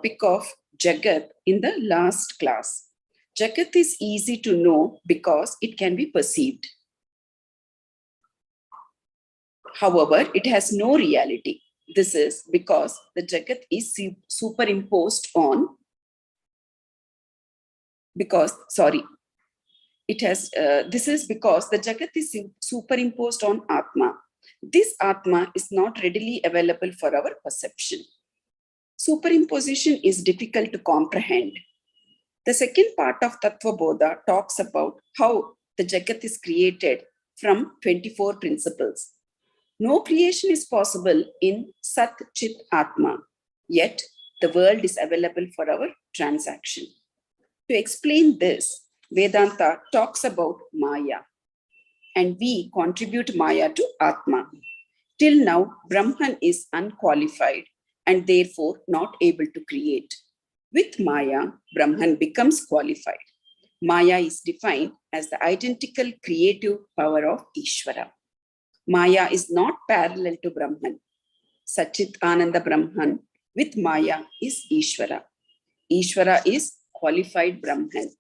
topic of Jagat in the last class. Jagat is easy to know because it can be perceived. However, it has no reality. This is because the Jagat is superimposed on, this is because the Jagat is superimposed on Atma. This Atma is not readily available for our perception. Superimposition is difficult to comprehend. The second part of Tattvabodha talks about how the Jagat is created from 24 principles. No creation is possible in Sat Chit Atma, yet the world is available for our transaction. To explain this, Vedanta talks about Maya, and we contribute Maya to Atma. Till now, Brahman is unqualified and therefore not able to create. With Maya, Brahman becomes qualified. Maya is defined as the identical creative power of Ishvara. Maya is not parallel to Brahman. Satchit Ananda Brahman with Maya is Ishvara. Ishvara is qualified Brahman.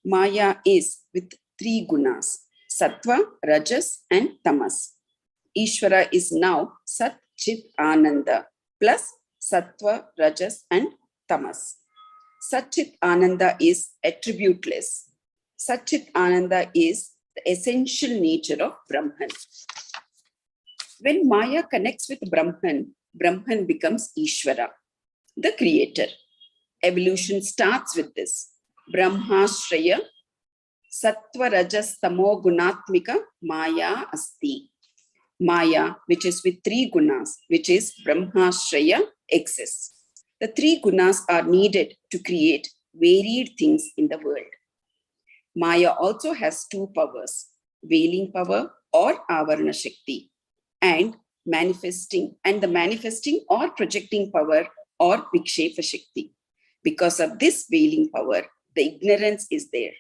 Maya is with 3 gunas, Sattva, Rajas and Tamas. Ishvara is now Sat Chit Ananda plus Sattva, Rajas and Tamas. Satchit Ananda is attributeless. Satchit Ananda is the essential nature of Brahman. When Maya connects with Brahman, Brahman becomes Ishvara, the creator. Evolution starts with this. Brahmashraya Sattva Rajas Tamo Gunatmika Maya Asti. Maya, which is with 3 gunas, which is Brahmashraya, exists. The 3 gunas are needed to create varied things in the world. Maya also has 2 powers, veiling power or Avarana Shakti, and the manifesting or projecting power or Vikshepa Shakti. Because of this veiling power, the ignorance is there.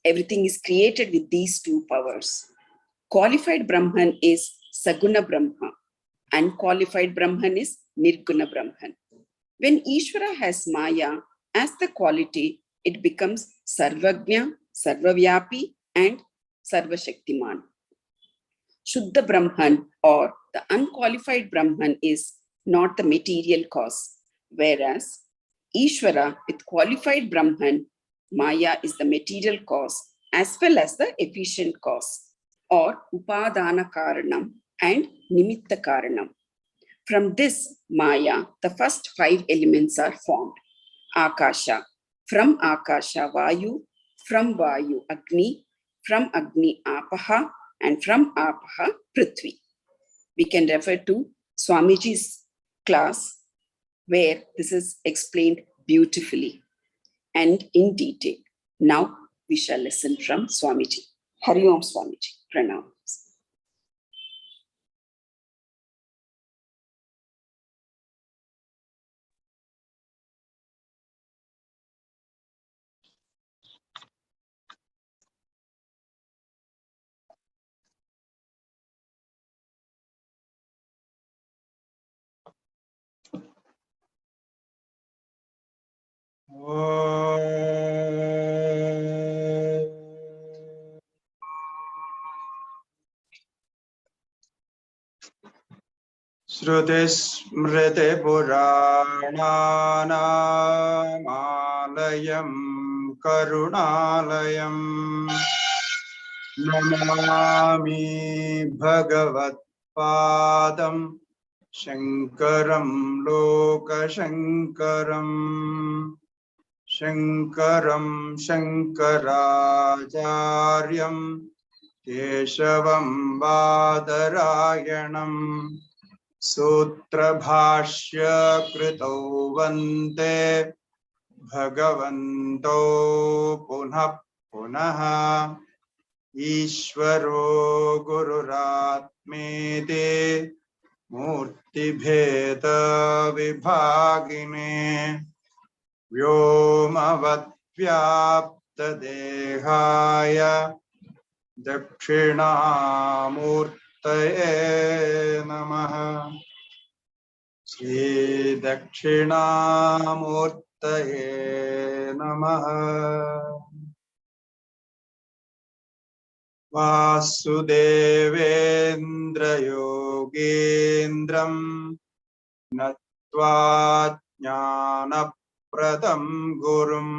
Everything is created with these 2 powers. Qualified Brahman is Saguna Brahma. Unqualified Brahman is Nirguna Brahman. When Ishvara has Maya as the quality, it becomes Sarvagnya, Sarvavyapi and Sarvashaktiman. Shuddha Brahman or the unqualified Brahman is not the material cause, whereas Ishvara with qualified Brahman, Maya is the material cause as well as the efficient cause, or Upadana Karanam and Nimitta Karanam. From this Maya, the first 5 elements are formed. Akasha, from Akasha Vayu, from Vayu Agni, from Agni Apaha, and from Apaha Prithvi. We can refer to Swamiji's class where this is explained beautifully and in detail. Now we shall listen from Swamiji. Hari Om Swamiji. Pranam. Smriti Purananam Alayam Karunalayam Namami Bhagavat Padam Shankaram Lokashankaram Shankaram Shankaracharyam Keshavam Badarayanam Sutra Bhashya Krito Vante Bhagavanto Punah Punaha Ishvaro Gururatmete Murti Bheda Vibhagine Vyomavad Vyapta Dehaya Dakshinamurtaye Namaha. Shri Dakshinamurtaye Namaha. Vasudevendra Yogendram Natva Jnana Pradam Gurum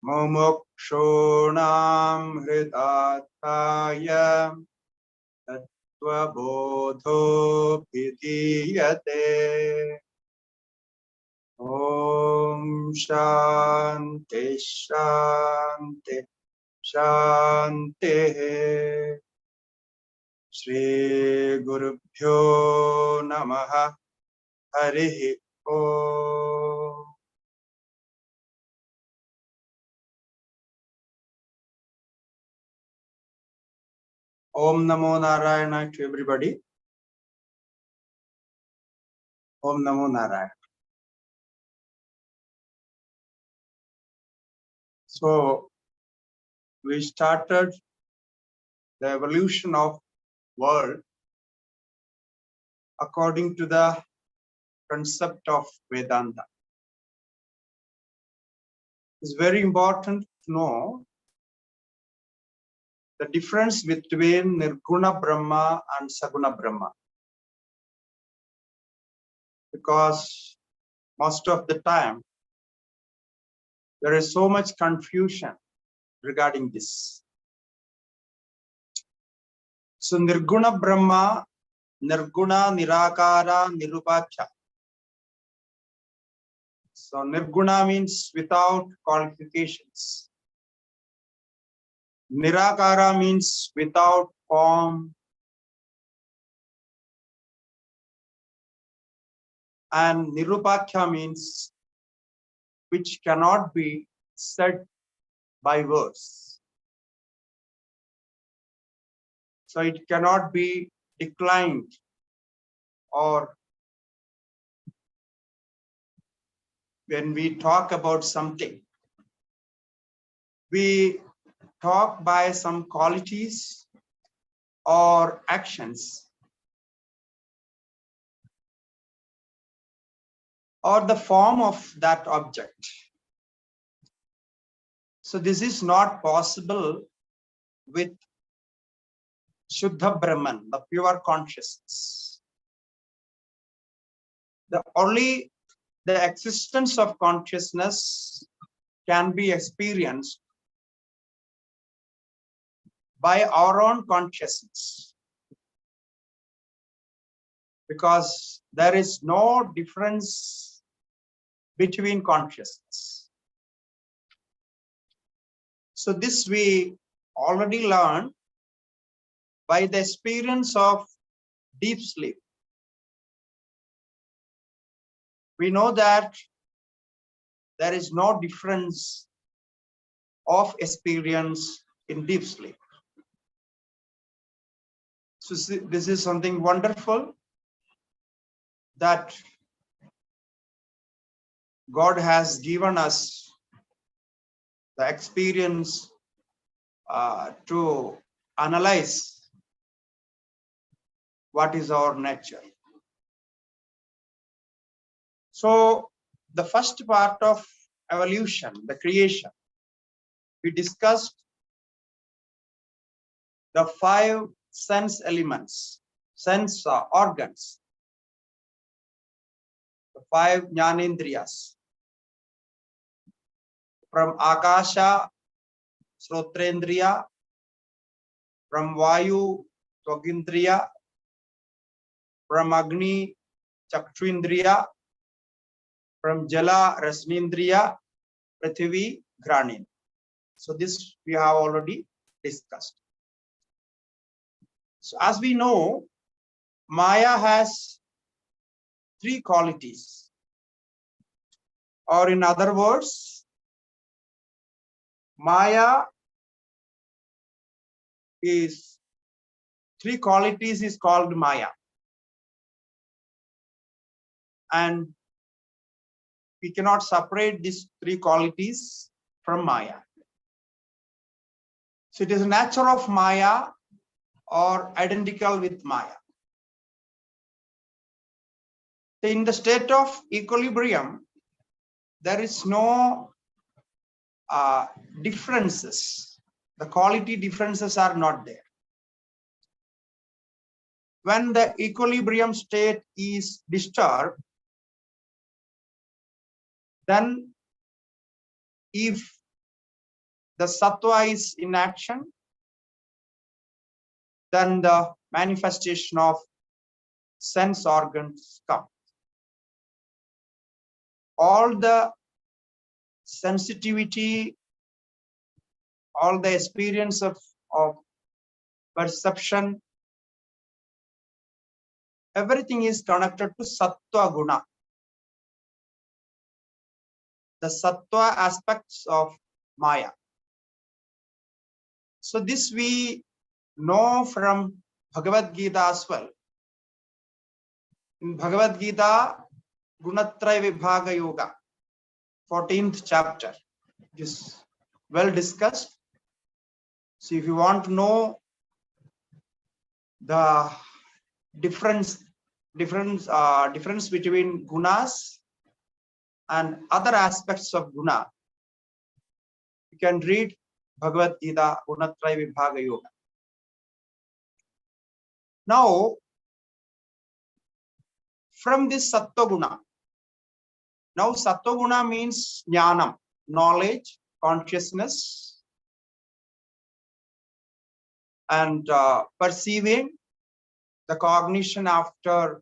Mumukshonam Hridathaya Tattvabodho Pidiyate. Om Shanti Shanti Shanti. Shri Gurubhyo Namaha Harihi Om. Om Namo Narayana to everybody. Om Namo Narayana. So we started the evolution of world according to the concept of Vedanta. It's very important to know the difference between Nirguna Brahma and Saguna Brahma, because most of the time there is so much confusion regarding this. So Nirguna Brahma, Nirguna, Nirakara, Nirupakya. So Nirguna means without qualifications. Nirakara means without form. And Nirupakya means which cannot be said by words. So it cannot be declined or when we talk about something, we talk by some qualities or actions or the form of that object. So this is not possible with Shuddha Brahman, the pure consciousness. Only the existence of consciousness can be experienced by our own consciousness, because there is no difference between consciousness. So this we already learned by the experience of deep sleep. We know that there is no difference of experience in deep sleep. So this is something wonderful that God has given us the experience to analyze what is our nature. So the first part of evolution, the creation, we discussed the 5 sense elements, sense organs, the 5 jnanendriyas. From Akasha, Srotrendriya, from Vayu, Twagindriya, from Agni, Chakshundriya, from Jala, Rasnindriya, Prithvi, Granin. So this we have already discussed. So as we know, Maya has 3 qualities, or in other words, Maya is 3 qualities is called Maya, and we cannot separate these 3 qualities from Maya. So it is the nature of Maya or identical with Maya. In the state of equilibrium, there is no differences. The quality differences are not there. When the equilibrium state is disturbed, then if the sattva is in action, then the manifestation of sense organs come. All the sensitivity, all the experience of perception, everything is connected to sattva guna, the sattva aspects of Maya. So this we know from Bhagavad Gita as well. In Bhagavad Gita, Gunatraya Vibhaga Yoga, 14th chapter, is well discussed. So if you want to know the difference between gunas and other aspects of guna, you can read Bhagavad Gita, Gunatraya Vibhaga Yoga. Now, from this sattva guna, now sattva guna means jnanam, knowledge, consciousness, and perceiving, the cognition after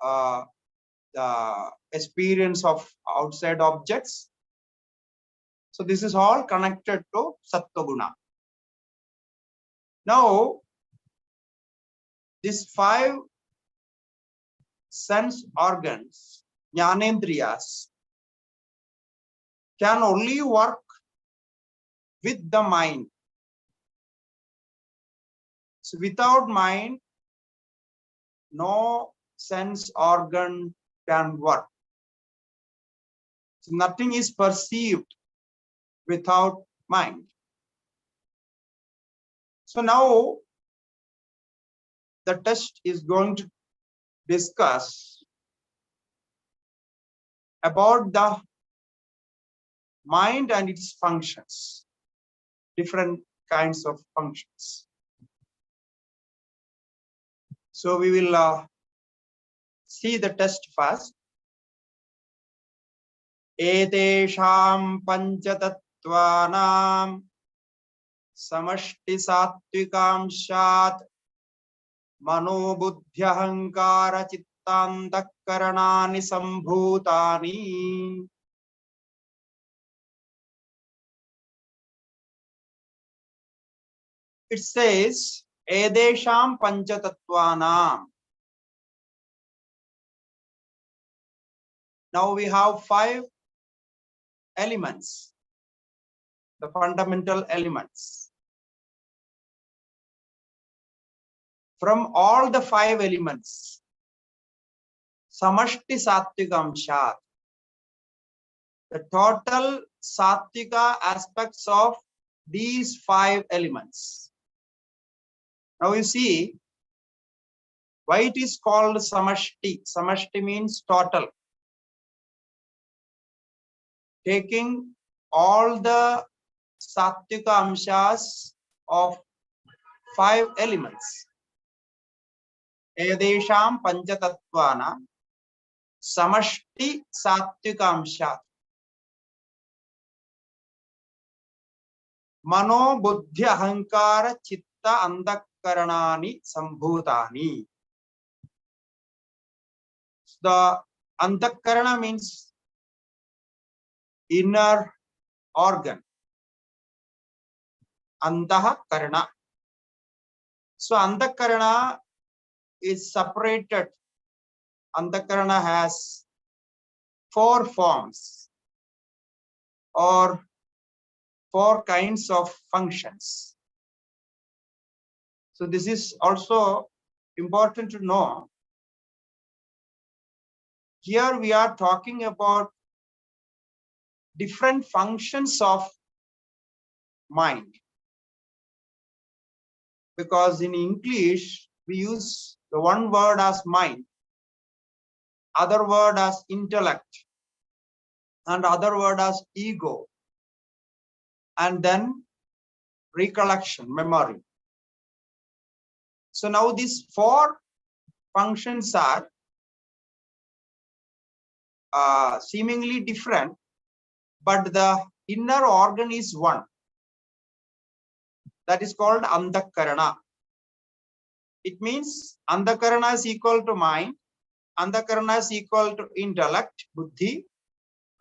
the experience of outside objects. So this is all connected to sattva guna. Now, these 5 sense organs, jnanendriyas, can only work with the mind. So without mind, no sense organ can work. So nothing is perceived without mind. So now the test is going to discuss about the mind and its functions, different kinds of functions. So we will see the test first. Etesham panchatattvanam samashti sattvikamshat mano buddhyahankara chittandakarani sambhutani. It says Edesham panchatattvanam. Now we have 5 elements, the fundamental elements. From all the 5 elements, samashti sattvikamshat, the total sattvika aspects of these 5 elements. Now you see why it is called samashti. Samashti means total, taking all the sattvika amshas of 5 elements. Edesham panchatatvana samashti sattvika amshat mano buddhi ahankara chitta andakaranani sambhutani. The antakarana means inner organ, antaha karana. So antakarana is separated. Antakarana has 4 forms or 4 kinds of functions. So this is also important to know. Here we are talking about different functions of mind, because in English we use the one word as mind, other word as intellect, and other word as ego, and then recollection, memory. So now these four functions are seemingly different, but the inner organ is one. That is called Antakarana. It means Antakarana is equal to mind, Antakarana is equal to intellect, buddhi,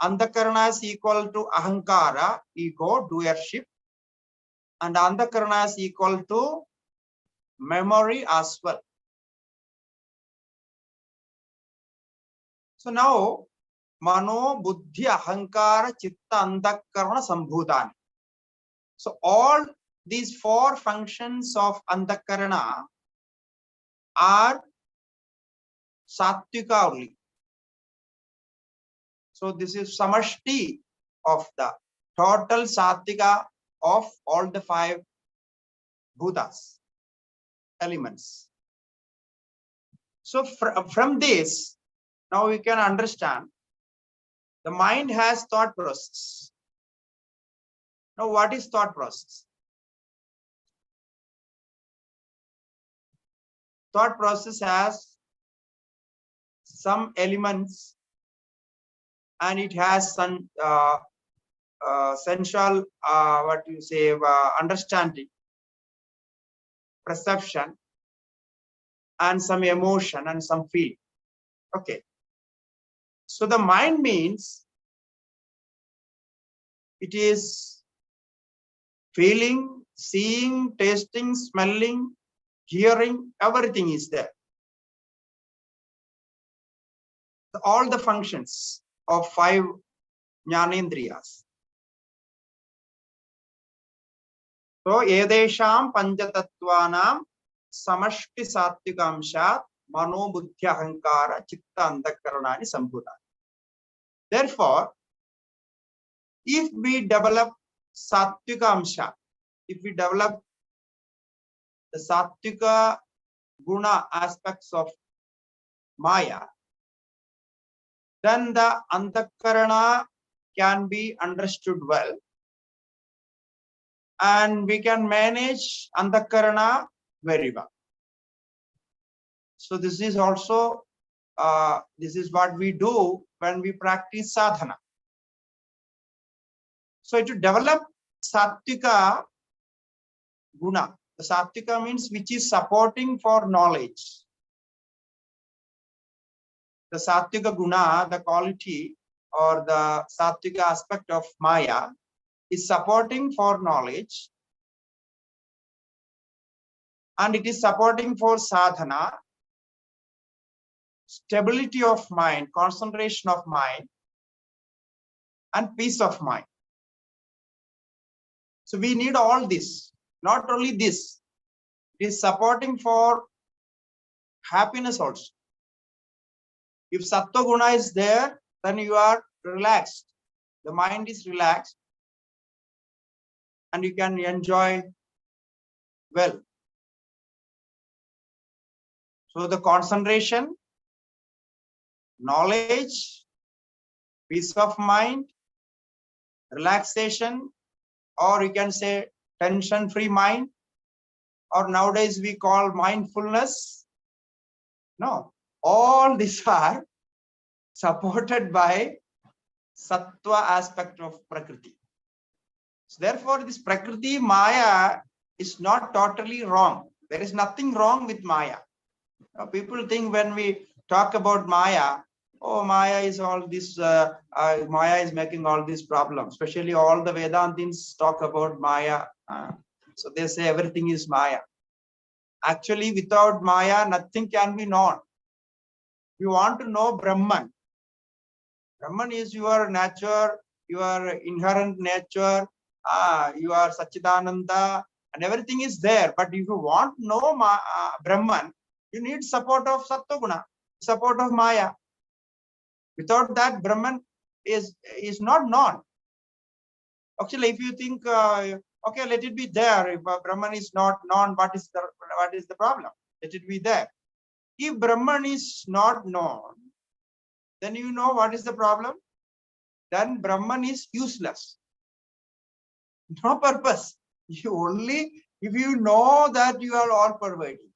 Antakarana is equal to ahankara, ego, doership, and Antakarana is equal to memory as well. So now, mano, buddhi, ahankara, chitta, antakarana, sambhutani. So all these four functions of antakarana are sattvika only. So this is samashti of the total sattvika of all the five bhutas, elements. So from this, now we can understand the mind has thought process. Now what is thought process? Thought process has some elements and it has some sensual, understanding, perception, and some emotion and some feeling. Okay. So the mind means it is feeling, seeing, tasting, smelling, hearing, everything is there. All the functions of five jnanendriyas. So, edesham panchatattvanam samashti sattvikamshat mano buddhi ahankara chitta antakaranani sambhutani. Therefore, if we develop sattvikamsha, if we develop the sattvika guna aspects of Maya, then the antakarana can be understood well. And we can manage antakarana very well. So this is also, this is what we do when we practice sadhana. So to develop sattvika guna, the sattvika means which is supporting for knowledge. The sattvika guna, the quality or the sattvika aspect of Maya is supporting for knowledge, and it is supporting for sadhana, stability of mind, concentration of mind, and peace of mind. So we need all this. Not only this, it is supporting for happiness also. If sattva guna is there, then you are relaxed. The mind is relaxed and you can enjoy well. So the concentration, knowledge, peace of mind, relaxation, or you can say tension-free mind, or nowadays we call mindfulness. No, all these are supported by sattva aspect of Prakriti. So therefore, this Prakriti Maya is not totally wrong. There is nothing wrong with Maya. Now, people think when we talk about Maya, oh, Maya is all this, Maya is making all these problems. Especially all the Vedantins talk about Maya. So they say everything is Maya. Actually, without Maya, nothing can be known. You want to know Brahman. Brahman is your nature, your inherent nature, your Satchidananda, and everything is there. But if you want to know Brahman, you need support of Sattva-guna, support of Maya. Without that, Brahman is not known. Actually, if you think, okay, let it be there. If Brahman is not known, what is the problem? Let it be there. If Brahman is not known, then you know what is the problem. Then Brahman is useless. No purpose. You only, if you know that you are all pervading.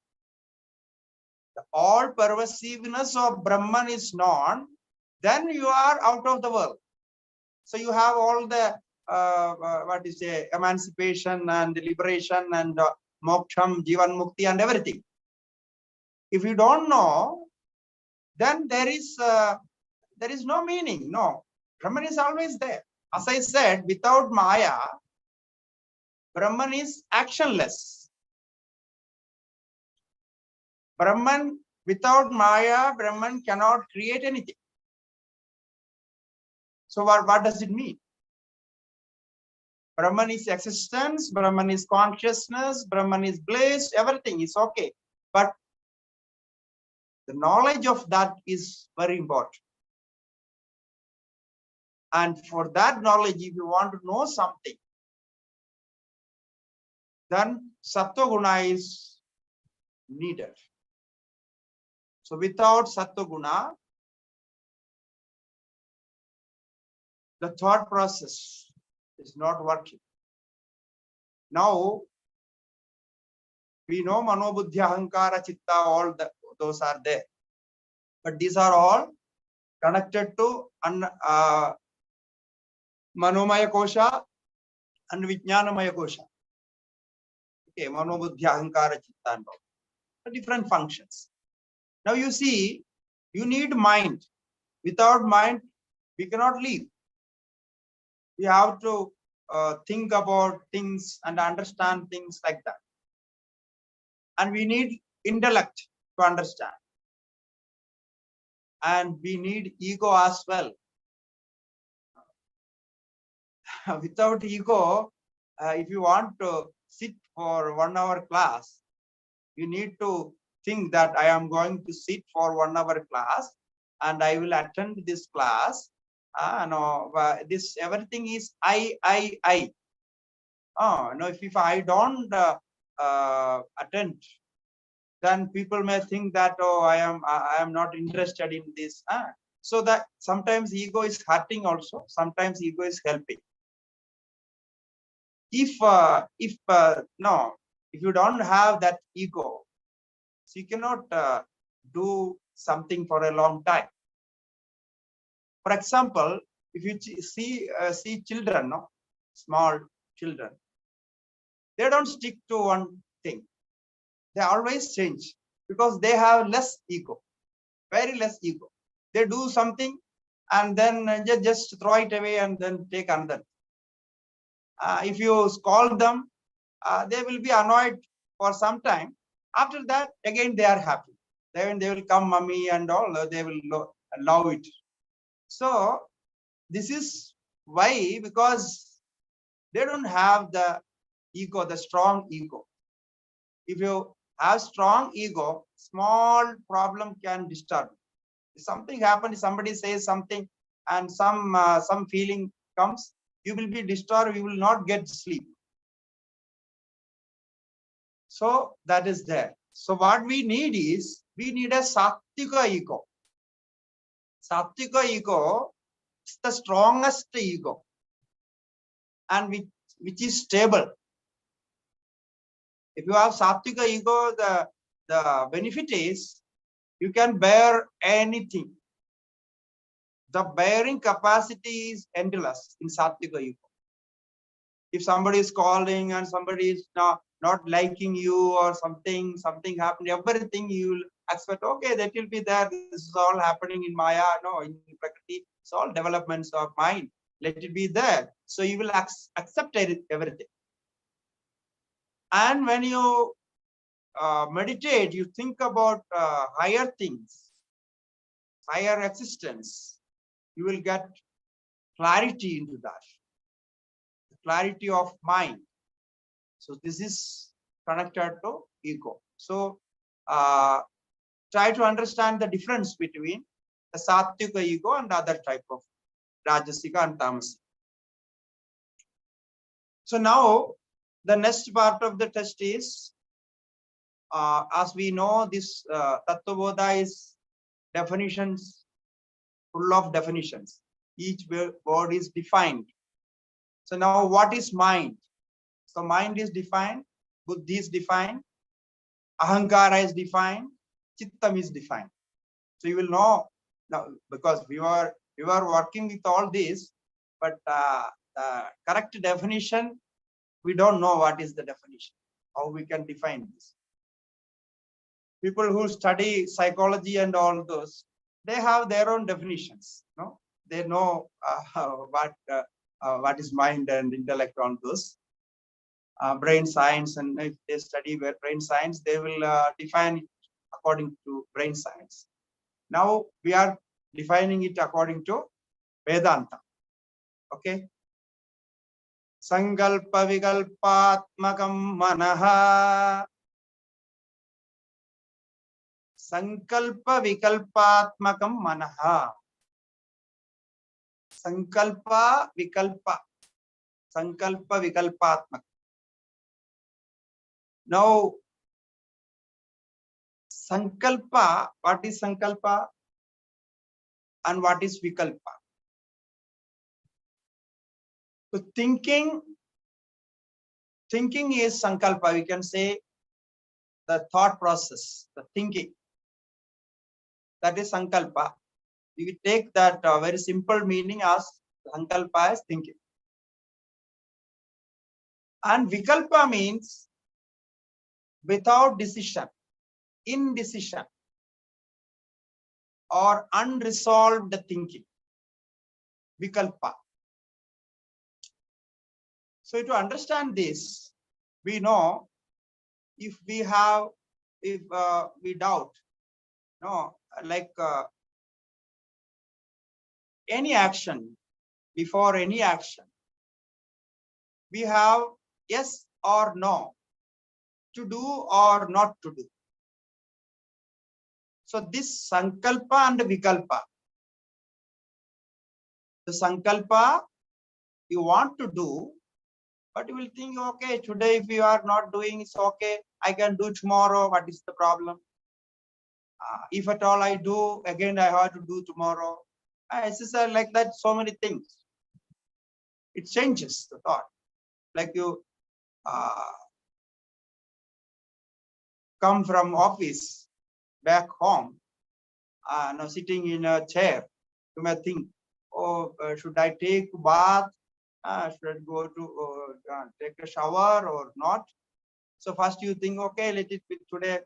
The all pervasiveness of Brahman is known, then you are out of the world. So you have all the what is it, emancipation and liberation and moksham, jivan mukti and everything. If you don't know, then there is no meaning. No, Brahman is always there. As I said, without Maya, Brahman is actionless. Brahman, without Maya, Brahman cannot create anything. So what does it mean? Brahman is existence, Brahman is consciousness, Brahman is bliss, everything is okay. But the knowledge of that is very important. And for that knowledge, if you want to know something, then Sattva Guna is needed. So without Sattva Guna, the thought process is not working. Now, we know Mano, Buddhi, Ahankara, Chitta, all those are there. But these are all connected to Manomaya Kosha and Vijnanamaya Kosha. Okay, Mano, Buddhi, Ahankara, Chitta and all. Different functions. Now you see, you need mind. Without mind, we cannot live. We have to think about things and understand things like that. And we need intellect to understand. And we need ego as well. Without ego, if you want to sit for 1 hour class, you need to think that I am going to sit for 1 hour class and I will attend this class. No, this everything is I. Oh, no, if I don't attend, then people may think that, oh, I am not interested in this. So that sometimes ego is hurting also, sometimes ego is helping. If you don't have that ego, so you cannot do something for a long time. For example, if you see children, no, small children, they don't stick to one thing. They always change because they have less ego, very less ego. They do something and then just throw it away and then take another. If you scold them, they will be annoyed for some time. After that, again they are happy. Then they will come, mommy and all. They will love it. So this is why, because they don't have the ego, the strong ego. If you have strong ego, small problem can disturb. If something happens, somebody says something and some feeling comes, you will be disturbed, you will not get sleep. So that is there. So what we need is, we need a Sattvika ego. Sattvika ego is the strongest ego and which is stable. If you have Sattvika ego, the benefit is you can bear anything. The bearing capacity is endless in Sattvika ego. If somebody is calling and somebody is not liking you or something happened, everything you will expect, okay, that will be there. This is all happening in Maya, no, in Prakriti. It's all developments of mind. Let it be there. So you will accept everything. And when you meditate, you think about higher things, higher existence, you will get clarity into that, the clarity of mind. So this is connected to ego. So try to understand the difference between the Sattvika ego and other type of Rajasika and Tamasika. So now the next part of the test is, as we know, this Tattvabodha is definitions full of definitions. Each word is defined. So now what is mind? So mind is defined, buddhi is defined, ahankara is defined, chittam is defined. So you will know now, because we were working with all this, but the correct definition, we don't know what is the definition, how we can define this. People who study psychology and all those, they have their own definitions. No, they know what is mind and intellect on those. Brain science, and if they study brain science, they will define it according to brain science. Now we are defining it according to Vedanta. Okay. Sankalpa vikalpatmakam manaha. Sankalpa vikalpatmakam manaha. Sankalpa vikalpa. Sankalpa vikalpatmakam. Now, sankalpa, what is sankalpa and what is vikalpa? So thinking is sankalpa. We can say the thought process, the thinking. That is sankalpa. You take that very simple meaning as sankalpa as thinking. And vikalpa means without decision, indecision, or unresolved thinking. Vikalpa. So to understand this, we know if we doubt, no, like any action, before any action, we have yes or no, to do or not to do. So this sankalpa and vikalpa. The sankalpa you want to do, but you will think, okay, today if you are not doing, it's okay, I can do tomorrow. What is the problem? If at all I do, again I have to do tomorrow. It's just like that, so many things. It changes the thought. Like you come from office back home, now sitting in a chair, you may think, oh, should I take bath? Should I go to take a shower or not? So first you think, okay, let it be today.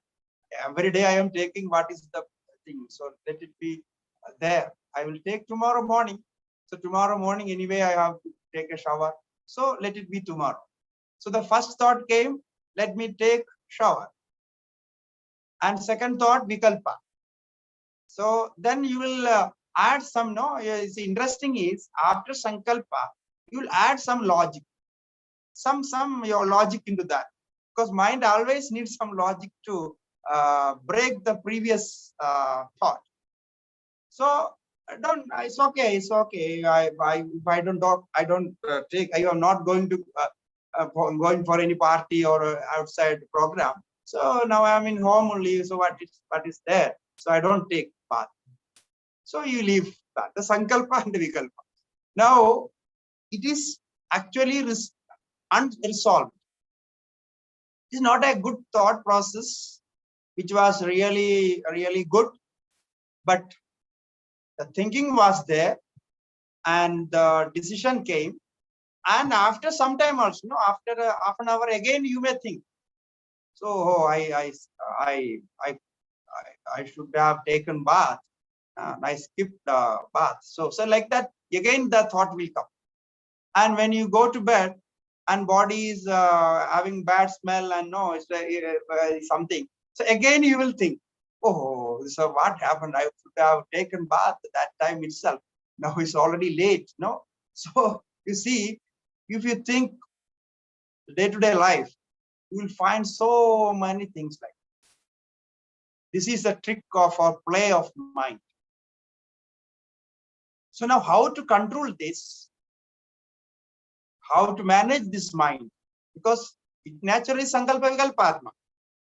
Every day I am taking, what is the thing? So let it be there. I will take tomorrow morning. So tomorrow morning anyway I have to take a shower. So let it be tomorrow. So the first thought came, let me take shower. And second thought, vikalpa. So then you will add some, no, it's interesting is after sankalpa, you will add some logic, some your logic into that, because mind always needs some logic to break the previous thought. So it's okay. If I don't talk, I don't take. I am not going to going for any party or outside program. So now I am in home only. So what is there? So I don't take bath. So you leave that. The sankalpa and the vikalpa. Now it is actually unresolved. It is not a good thought process, which was really good, but the thinking was there and the decision came, and after some time also, no, after half an hour again you may think, so I should have taken bath, I skipped the bath. So like that again the thought will come, and when you go to bed and body is having bad smell and no, it's something, so again you will think, oh, so what happened? I should have taken bath at that time itself. Now it's already late, no? So you see, if you think day-to-day life, you will find so many things like this. Is a trick of our play of mind. So now how to control this? How to manage this mind? Because it naturally sankalpa vikalpatma.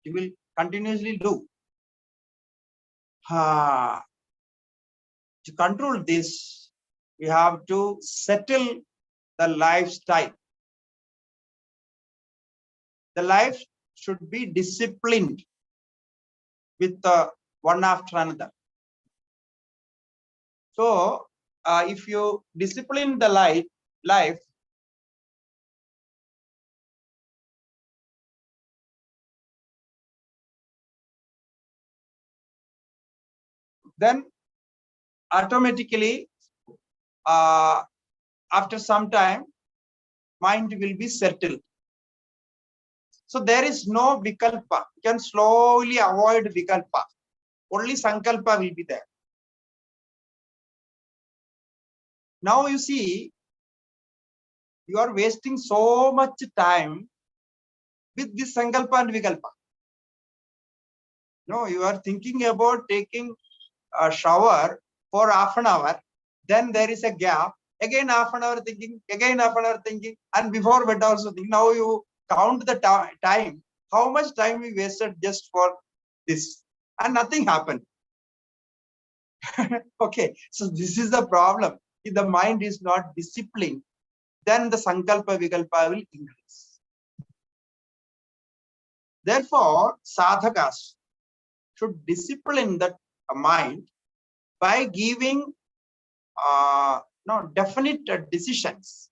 You will continuously do. To control this, we have to settle the lifestyle. The life should be disciplined with one after another. So, if you discipline the life, then automatically, after some time, mind will be settled. So there is no vikalpa. You can slowly avoid vikalpa. Only sankalpa will be there. Now you see, you are wasting so much time with this sankalpa and vikalpa. No, you are thinking about taking a shower for half an hour. Then there is a gap. Again half an hour thinking. Again half an hour thinking. And before bed also thinking. Now you count the time. How much time we wasted just for this. And nothing happened. Okay. So this is the problem. If the mind is not disciplined, then the sankalpa vikalpa will increase. Therefore, sadhakas should discipline the mind by giving definite decisions.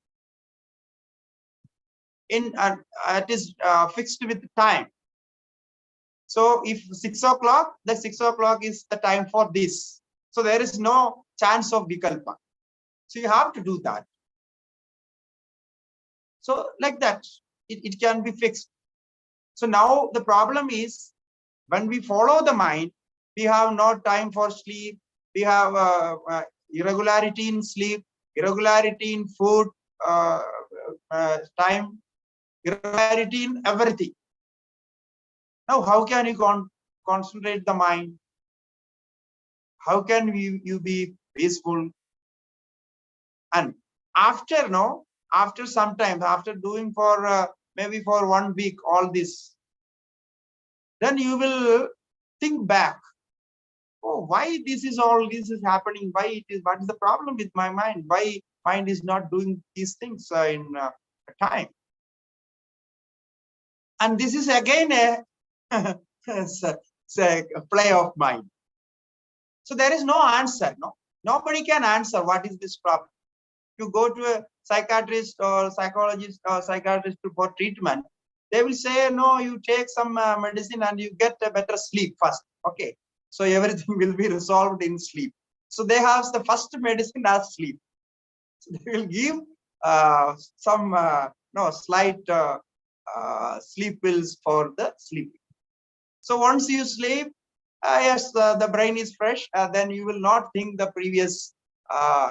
It is fixed with time. So if 6 o'clock, the 6 o'clock is the time for this. So there is no chance of vikalpa. So you have to do that. So like that, it can be fixed. So now the problem is, when we follow the mind, we have no time for sleep. We have irregularity in sleep, irregularity in food, time, irregularity in everything. Now, how can you concentrate the mind? How can you be peaceful? And after some time, after doing for maybe for 1 week all this, then you will think back. Oh, why this is happening? What is the problem with my mind? Why mind is not doing these things in time? And this is again a play of mind. So there is no answer. Nobody can answer what is this problem. You go to a psychiatrist or psychologist or psychiatrist for treatment, they will say, no, you take some medicine and you get a better sleep first. Okay. So everything will be resolved in sleep. So they have the first medicine as sleep. So they will give some slight sleep pills for the sleep. So once you sleep, yes, the brain is fresh. Then you will not think the previous.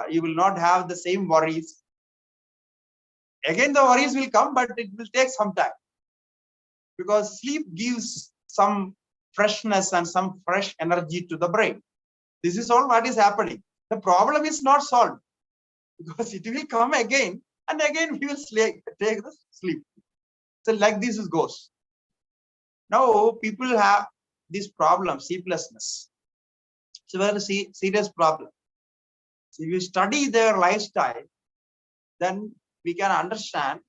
You will not have the same worries. Again, the worries will come, but it will take some time, because sleep gives some freshness and some fresh energy to the brain. This is all what is happening. The problem is not solved, because it will come again and again we will take the sleep. So like this goes. Now people have this problem, sleeplessness. It's a very serious problem. So if you study their lifestyle, then we can understand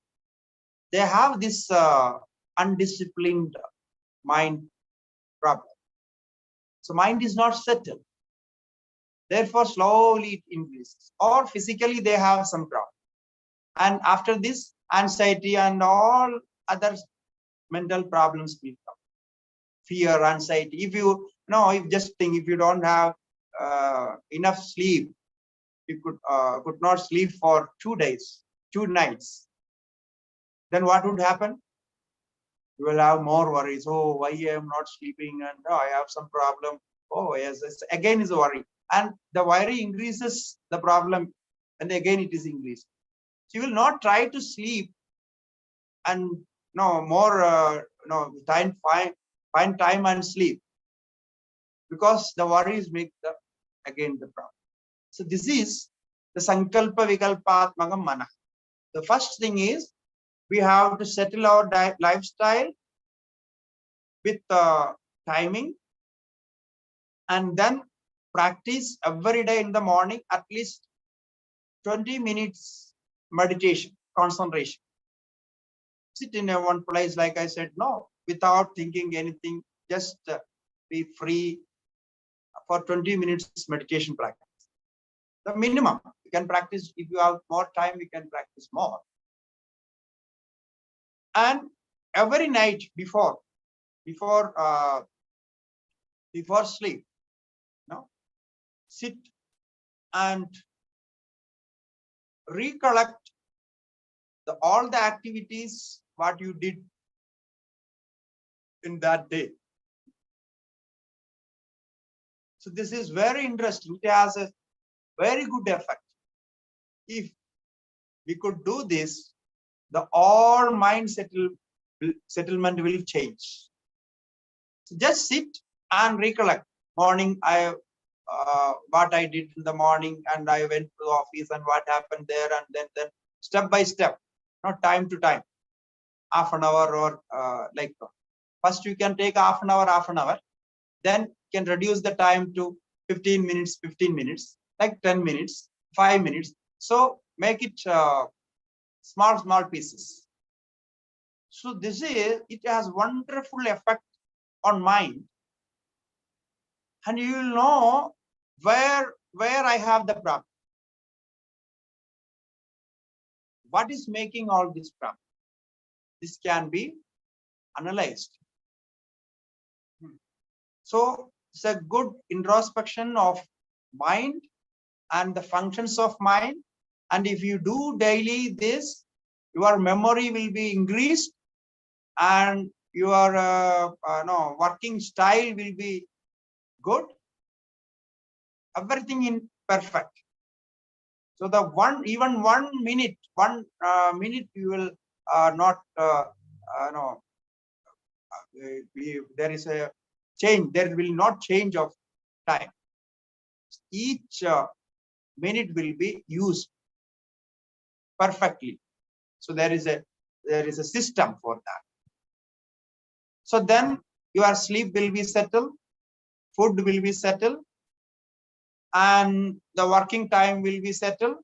they have this undisciplined mind problem. So mind is not settled. Therefore, slowly it increases. Or physically they have some problem. And after this, anxiety and all other mental problems will come. Fear, anxiety. If you just think, if you don't have enough sleep, you could not sleep for 2 days, 2 nights, then what would happen? You will have more worries. Oh, why I am not sleeping, and I have some problem. Oh, yes, again is a worry. And the worry increases the problem, and again it is increased. So you will not try to sleep and find time and sleep, because the worries make again the problem. So this is the sankalpa vikalpatmakam mana. The first thing is, we have to settle our lifestyle with timing, and then practice every day in the morning at least 20 minutes meditation, concentration. Sit in a one place, like I said, no, without thinking anything, just be free for 20 minutes meditation practice. The minimum. You can practice, if you have more time, you can practice more. And every night before sleep, no, sit and recollect all the activities what you did in that day. So this is very interesting. It has a very good effect. If we could do this, the all mind settlement will change. So just sit and recollect. Morning, what I did in the morning, and I went to the office, and what happened there, and then step by step, not time to time, half an hour or like first you can take half an hour, then you can reduce the time to 15 minutes, like 10 minutes, 5 minutes. So make it small pieces. So it has wonderful effect on mind, and you will know where I have the problem. What is making all this problem? This can be analyzed. So it's a good introspection of mind and the functions of mind. And if you do daily this, your memory will be increased, and your working style will be good. Everything in perfect. So the one minute you will not there is a change. There will not change of time. Each minute will be used perfectly. So there is a system for that. So then your sleep will be settled, food will be settled, and the working time will be settled.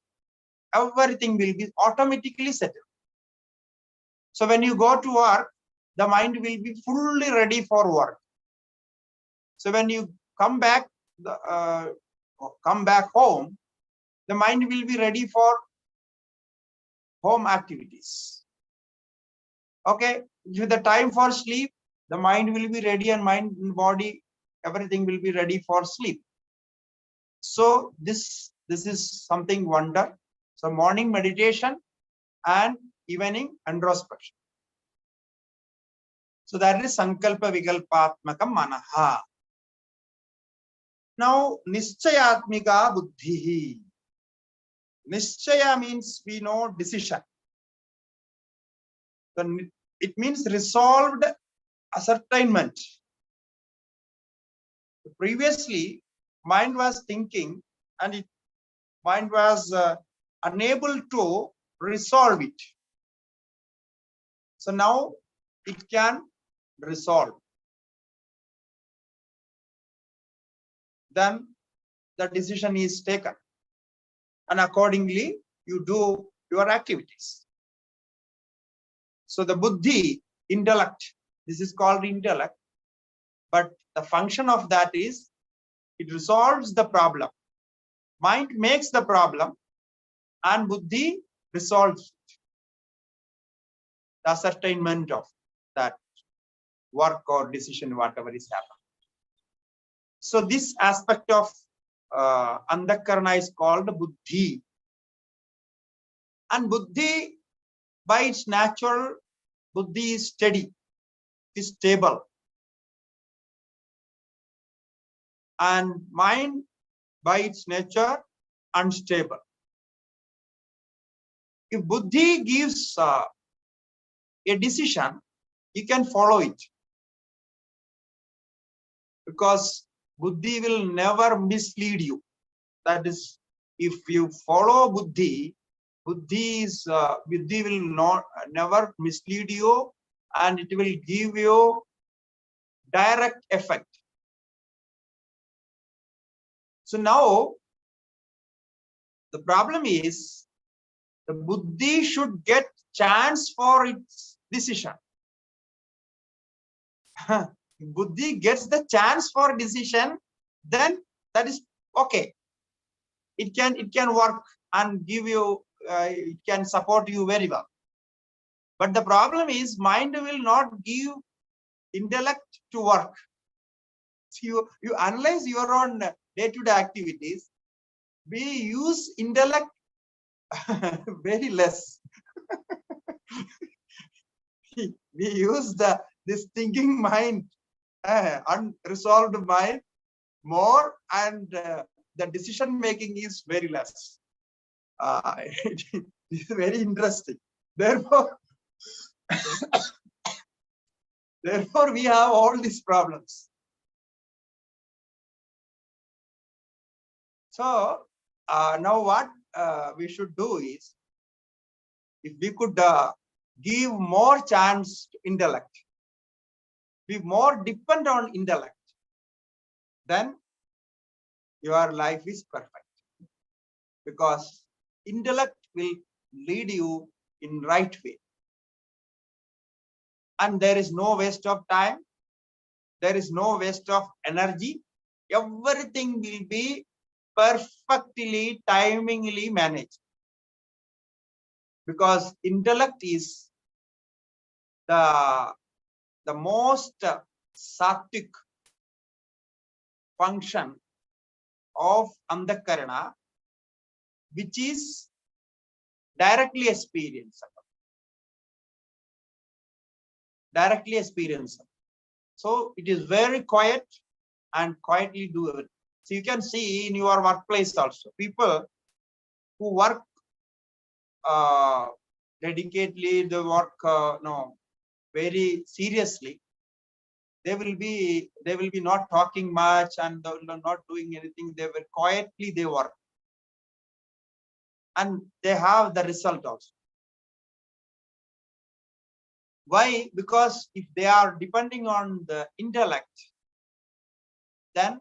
Everything will be automatically settled. So when you go to work, the mind will be fully ready for work. So when you come back home, the mind will be ready for home activities. Okay, with the time for sleep, the mind will be ready, and mind and body, everything will be ready for sleep. So this is something wonder. So morning meditation and evening introspection. So that is Sankalpa Vikalpatmakam Manaha. Now Nischayatmika Buddhihi. Nischaya means we know decision. So it means resolved ascertainment. Previously, mind was thinking, and mind was unable to resolve it. So now it can resolve. Then the decision is taken, and accordingly you do your activities. So the buddhi, intellect, this is called intellect, but the function of that is it resolves the problem. Mind makes the problem, and buddhi resolves it. The ascertainment of that work or decision, whatever is happening. So this aspect of Antakarana is called buddhi. And buddhi, by its natural, buddhi is steady, is stable. And mind, by its nature, unstable. If buddhi gives a decision, you can follow it. Because buddhi will never mislead you. That is, if you follow buddhi, buddhi will never mislead you, and it will give you direct effect. So now the problem is the buddhi should get chance for its decision. Buddhi gets the chance for decision, then that is okay. It can work and give you, it can support you very well. But the problem is mind will not give intellect to work. So you analyze your own day-to-day activities. We use intellect very less. We use this thinking mind, unresolved mind more, and the decision making is very less. It is very interesting. Therefore, therefore we have all these problems. So now what we should do is, if we could give more chance to intellect, be more dependent on intellect, then your life is perfect. Because intellect will lead you in right way. And there is no waste of time. There is no waste of energy. Everything will be perfectly, timingly managed. Because intellect is the most sattvic function of Antakarana, which is directly experienced. Directly experienced. So it is very quiet and quietly do it. So you can see in your workplace also, people who work dedicatedly, they work very seriously. They will be not talking much and not doing anything. They will quietly they work, and they have the result also. Why? Because if they are depending on the intellect, then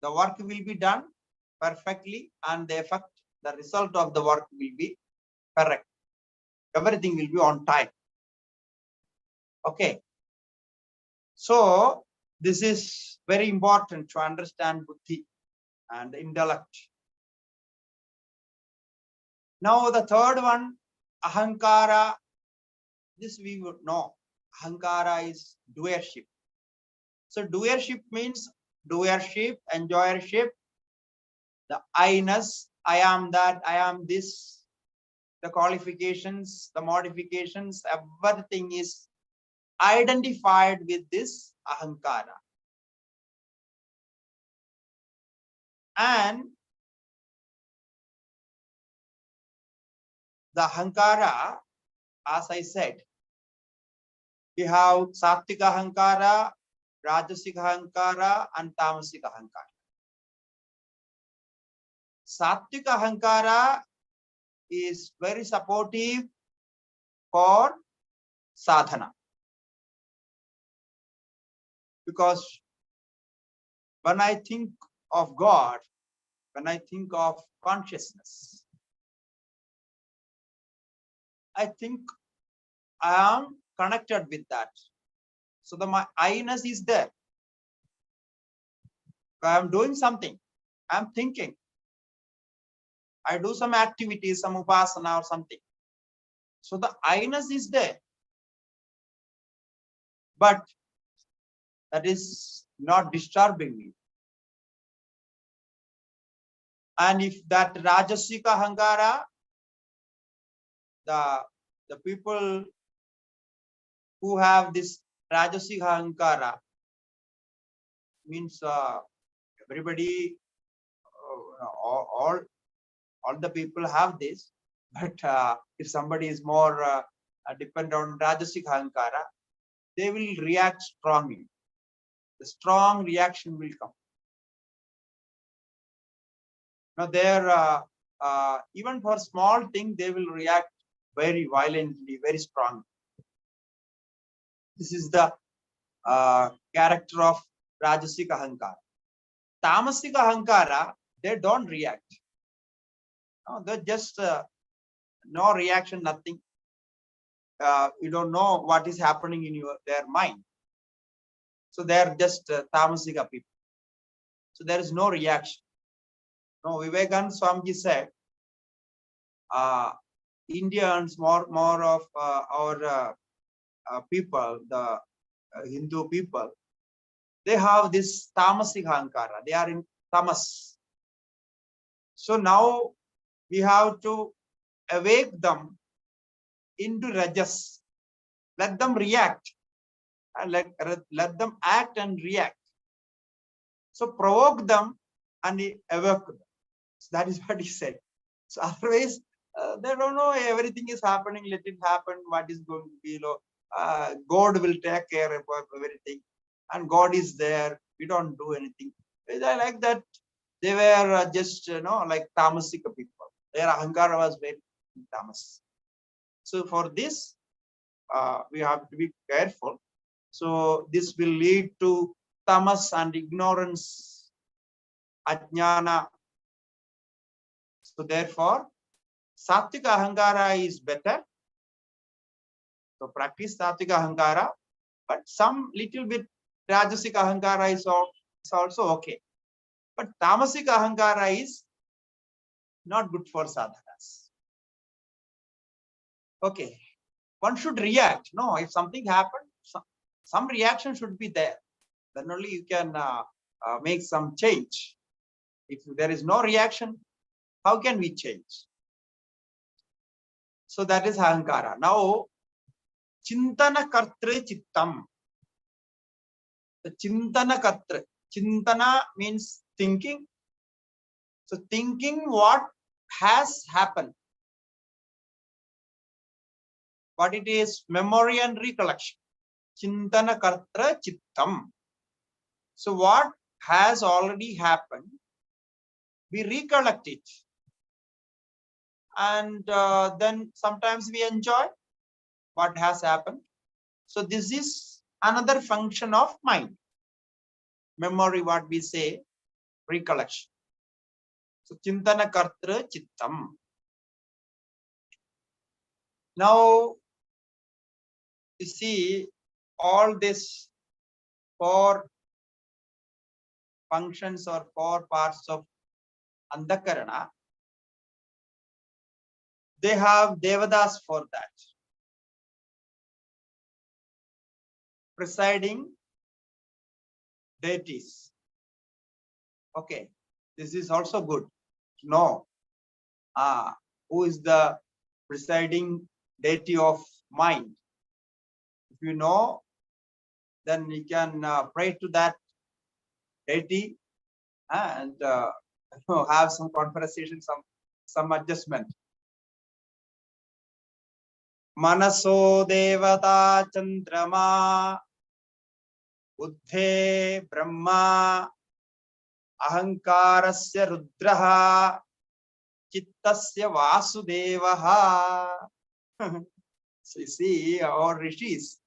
the work will be done perfectly, and the result of the work will be correct. Everything will be on time. Okay. So this is very important to understand buddhi and intellect. Now the third one, ahankara. This we would know. Ahankara is doership. So doership means doership, enjoyership, the I-ness, I am that, I am this, the qualifications, the modifications, everything is identified with this ahankara. And the ahankara, as I said, we have sattvic ahankara, rajasic ahankara, and tamasic ahankara. Sattvic ahankara is very supportive for sadhana. Because when I think of God, when I think of consciousness, I think I am connected with that. So my I-ness is there. I am doing something. I am thinking. I do some activities, some upasana or something. So the I-ness is there. But that is not disturbing me. And if that rajasika ahankara, the people who have this rajasika ahankara, means everybody, all the people have this, but if somebody is more dependent on rajasika ahankara, they will react strongly. The strong reaction will come. Now there, even for small thing, they will react very violently, very strong. This is the character of rajasika ahankara. Tamasika Ahankara, they don't react. No, they're just no reaction, nothing. You don't know what is happening in their mind. So they're just Tamasika people. So there is no reaction. No, Vivekananda Swamiji said, India and more of our people, the Hindu people, they have this tamasic ahankara. They are in tamas. So now we have to awake them into rajas. Let them react. And let them act and react. So provoke them and awake them. So that is what he said. So otherwise, they don't know everything is happening. Let it happen. What is going to be? God will take care of everything, and God is there. We don't do anything. I like that. They were just like tamasika people. Their ahankara was very tamas. So for this, we have to be careful. So this will lead to tamas and ignorance, ajnana. So therefore, Sattvika Ahankara is better. So practice Sattvika Ahankara, but some little bit Rajasika Ahankara is also okay. But Tamasika Ahankara is not good for sadhakas. Okay. One should react. No, if something happened, some reaction should be there. Then only you can make some change. If there is no reaction, how can we change? So that is Ahankara. Now, Chintana Kartre Chittam. The Chintana Kartre. Chintana means thinking. So thinking what has happened. What it is, memory and recollection. Chintana Kartra Chittam. So what has already happened, we recollect it. And then sometimes we enjoy what has happened. So this is another function of mind. Memory, what we say, recollection. So Chintana Kartra Chittam. Now, you see, all this 4 functions or 4 parts of Andakarana, they have Devadas for that. Presiding deities. Okay, this is also good to know who is the presiding deity of mind. If you know, then you can pray to that deity and have some conversation, some adjustment. Manaso Devata Chandrama Buddhe Brahma Ahankarasya Rudraha Chittasya Vasudevaha. So you see, our rishis,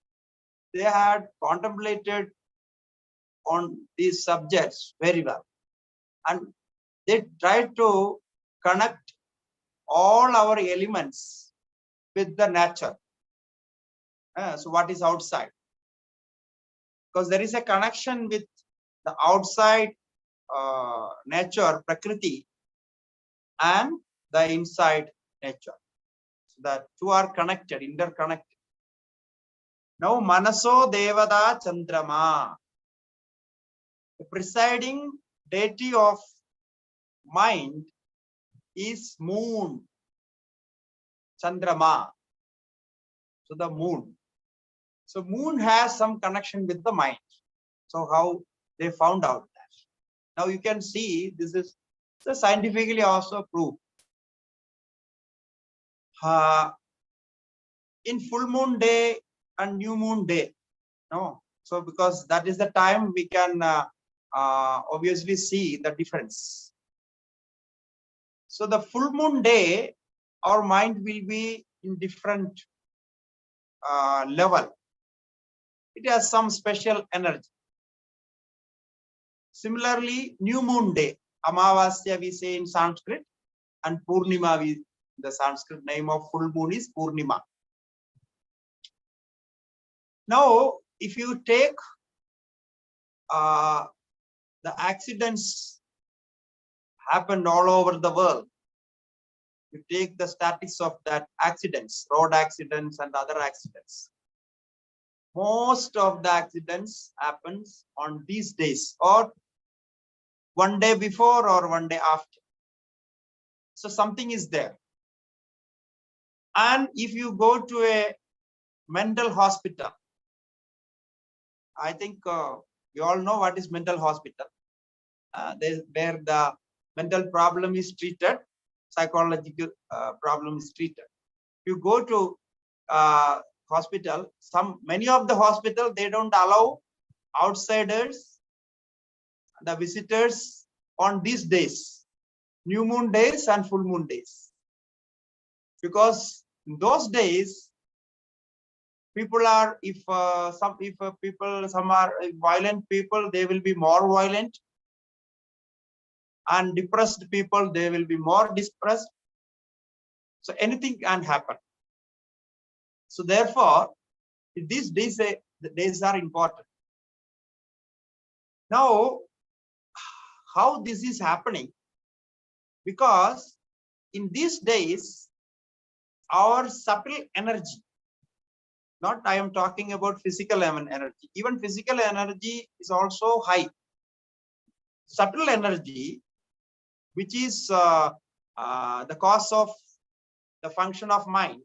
they had contemplated on these subjects very well. And they tried to connect all our elements with the nature. So what is outside? Because there is a connection with the outside nature, Prakriti, and the inside nature. So the 2 are connected, interconnected. Now, Manaso Devada Chandrama, the presiding deity of mind is moon, Chandrama. So the moon. So moon has some connection with the mind. So how they found out that? Now you can see this is scientifically also proved. In full moon day and new moon day, no. So because that is the time we can obviously see the difference. So the full moon day, our mind will be in different level. It has some special energy. Similarly, new moon day, Amavasya we say in Sanskrit, and Purnima, the Sanskrit name of full moon is Purnima. Now, if you take the accidents happened all over the world, you take the statistics of that accidents, road accidents and other accidents. Most of the accidents happens on these days, or one day before or one day after. So something is there. And if you go to a mental hospital, I think you all know what is mental hospital. Where the mental problem is treated, psychological problem is treated. You go to hospital, many of the hospital, they don't allow outsiders, the visitors on these days, new moon days and full moon days, because in those days people are, some are violent people, they will be more violent, and depressed people, they will be more depressed. So anything can happen. So therefore, these days, the days are important. Now, how this is happening? Because in these days, our subtle energy, not I am talking about physical energy, even physical energy is also high. Subtle energy, which is the cause of the function of mind,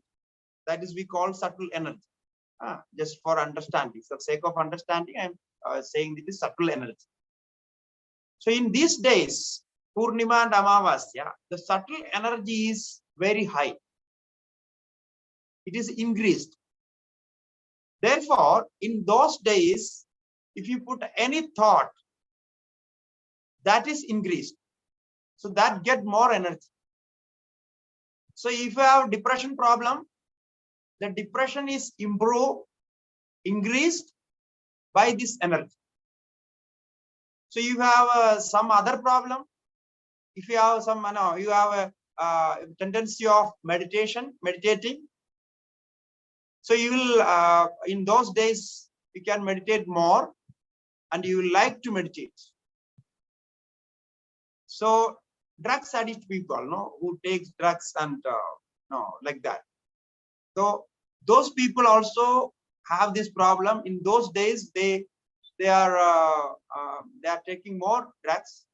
that is we call subtle energy. Just for understanding, for the sake of understanding, I am saying this is subtle energy. So in these days, Purnima and Amavasya, the subtle energy is very high. It is increased. Therefore, in those days, if you put any thought, that is increased. So that get more energy. So if you have depression problem, the depression is increased by this energy. So you have some other problem. If you have some, you have a tendency of meditating. So you will, in those days, you can meditate more, and you will like to meditate. So drugs addict people, who takes drugs and like that. So those people also have this problem. In those days, they are taking more drugs.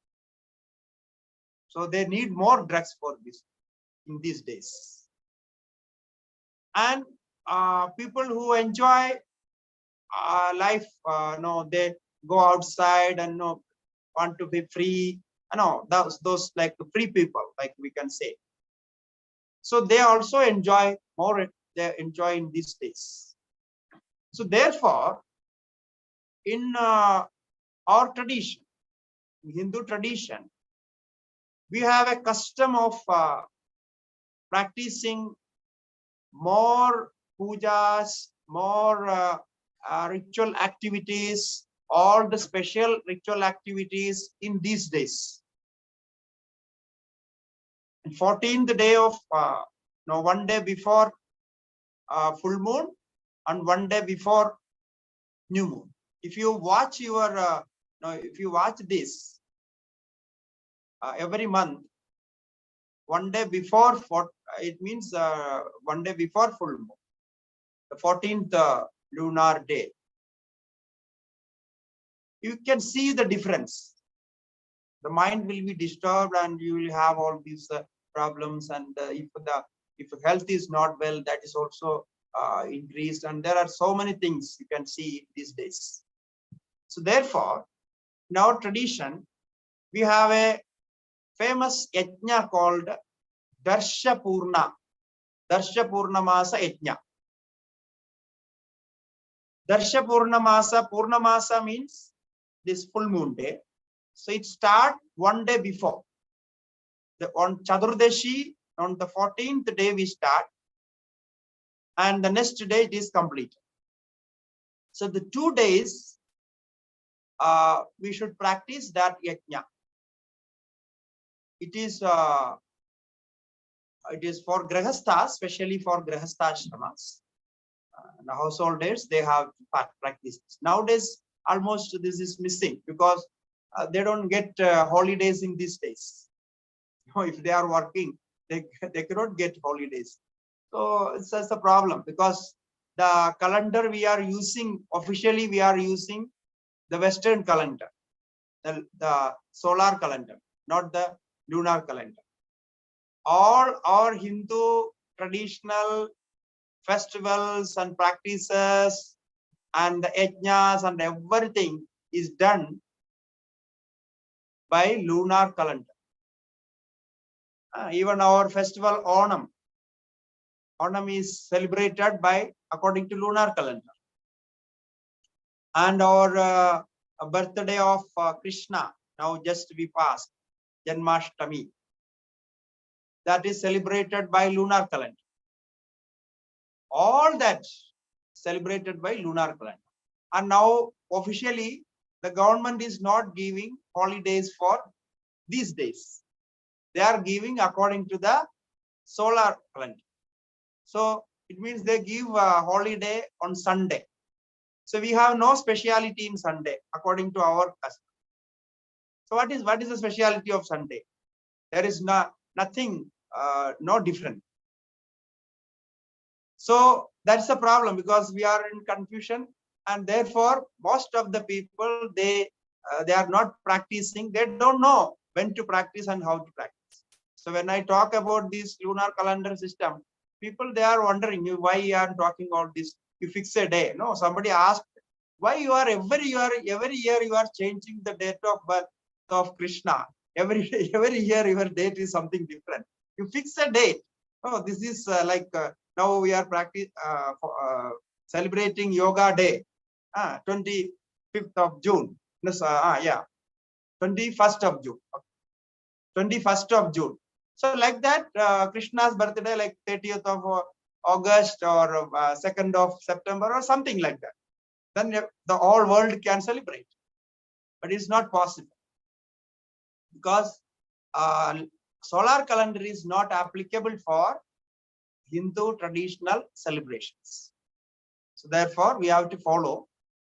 So they need more drugs for this in these days. And people who enjoy life, they go outside and want to be free. Those like the free people, like we can say. So they also enjoy more. They enjoy in these days. So therefore, in our tradition, in Hindu tradition, we have a custom of practicing more pujas, more ritual activities, all the special ritual activities in these days. And 14th day of, one day before full moon and one day before new moon. If you watch your, if you watch this every month, one day before, it means one day before full moon, the 14th lunar day, you can see the difference. The mind will be disturbed and you will have all these problems. And if health is not well, that is also increased. And there are so many things you can see these days. So therefore, in our tradition, we have a famous yajna called Darsha Purnamasa yajna. Darsha Purnamasa means this full moon day. So it starts one day before. On Chaturdashi, on the 14th day we start, and the next day it is complete. So the 2 days we should practice that yajna. It is for grahasthas, especially for grahasthashramas. The householders, they have to practice. Nowadays, almost this is missing because they don't get holidays in these days. If they are working, they cannot get holidays. So it's just a problem because the calendar we are using, officially we are using the Western calendar, the solar calendar, not the lunar calendar. All our Hindu traditional festivals and practices and the yajnas and everything is done by lunar calendar. Even our festival Onam is celebrated by according to lunar calendar. And our birthday of Krishna, now just we passed, Janmashtami, that is celebrated by lunar calendar. All that celebrated by lunar calendar. And now officially the government is not giving holidays for these days. They are giving according to the solar calendar. So it means they give a holiday on Sunday. So we have no speciality in Sunday according to our custom. So what is the speciality of Sunday? There is nothing, no different. So that's the problem because we are in confusion, and therefore most of the people they are not practicing. They don't know when to practice and how to practice. So when I talk about this lunar calendar system, people they are wondering why you are talking about this. You fix a day. No, somebody asked why you are every year you are changing the date of birth of Krishna. Every year your date is something different. You fix a date. Oh, this is now we are celebrating Yoga Day, 25th of June. 21st of June. 21st of June. So like that, Krishna's birthday, like 30th of August or 2nd of September or something like that. Then the whole world can celebrate. But it's not possible because solar calendar is not applicable for Hindu traditional celebrations. So therefore, we have to follow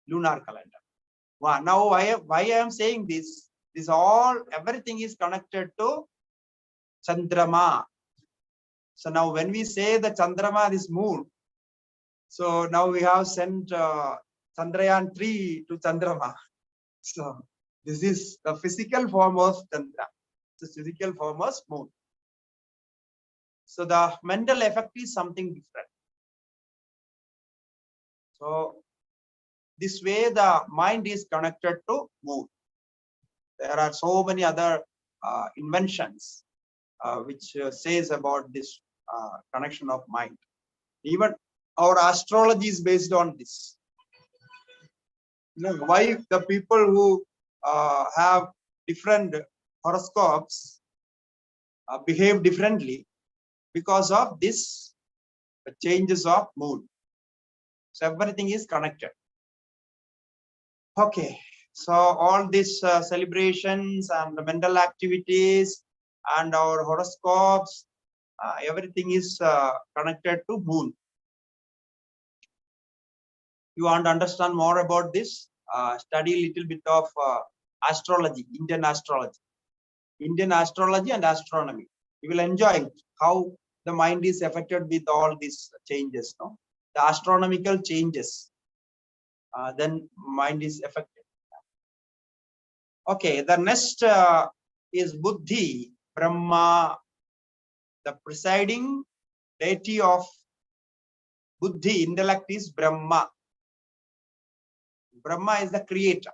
lunar calendar. Wow. Now, why I am saying this? Everything is connected to Chandrama. So now when we say the Chandrama, this moon, so now we have sent Chandrayaan 3 to Chandrama. So this is the physical form of Chandra, the physical form of moon. So the mental effect is something different. So this way the mind is connected to moon. There are so many other inventions which says about this connection of mind. Even our astrology is based on this. Why the people who have different horoscopes behave differently? Because of this changes of mood. So everything is connected. Okay, so all these celebrations and the mental activities and our horoscopes, everything is connected to moon. You want to understand more about this? Study a little bit of astrology, Indian astrology and astronomy. You will enjoy how the mind is affected with all these changes, no? The astronomical changes, then mind is affected. Okay, the next is Buddhi, Brahma, the presiding deity of Buddhi, intellect is Brahma. Brahma is the creator.